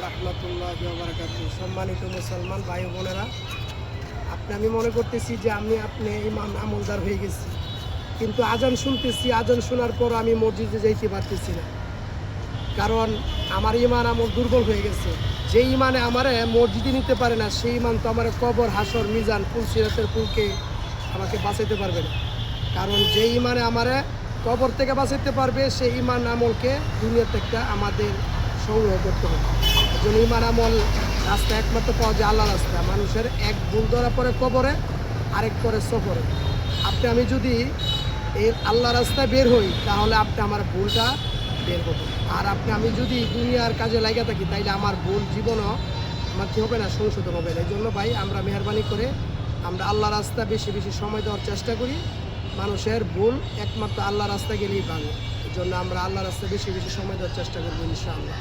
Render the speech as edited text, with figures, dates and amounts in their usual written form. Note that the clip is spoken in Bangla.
রাহমাতুল্লাহি ওয়া বারাকাতুহু। সম্মানিত মুসলমান ভাই বোনেরা, আমি মনে করতেছি যে আপনি ইমান আমলদার হয়ে গেছি, কিন্তু আজান শুনতেছি, আজান শোনার পর আমি মসজিদে যাইতে পারতেছি না, কারণ আমার ইমান আমল দুর্বল হয়ে গেছে। যে ইমানে আমারে মসজিদে নিতে পারে না, সেই ইমান তো আমার কবর, হাসর, মিজান, পুলসিরাতের পুলকে আমাকে বাঁচাইতে পারবে না। কারণ যে ইমানে আমারে কবর থেকে বাঁচাইতে পারবে, সেই ইমান আমলকে দুনিয়া থেকে আমাদের সংগ্রহ করতে হবে। এই জন্য ইমান আমল রাস্তা একমাত্র পাওয়া যায় আল্লাহ রাস্তা। মানুষের এক ভুল ধরা পরে কবরে, আরেক পরে সফরে। আমি যদি এই আল্লাহ রাস্তায় বের হই, তাহলে আমার ভুলটা বের হবে। আর আমি যদি দুনিয়ার কাজে লাগা থাকি, তাইলে আমার ভুল জীবনও আমার কী হবে না, সংশোধন হবে না। এই জন্য ভাই, আমরা মেহরবানি করে আমরা আল্লাহ রাস্তা বেশি বেশি সময় দেওয়ার চেষ্টা করি। মানুষের ভুল একমাত্র আল্লাহ রাস্তা গেলেই ভাঙে। এই জন্য আমরা আল্লাহ রাস্তা বেশি বেশি সময় দেওয়ার চেষ্টা করবো ইনশাআল্লাহ।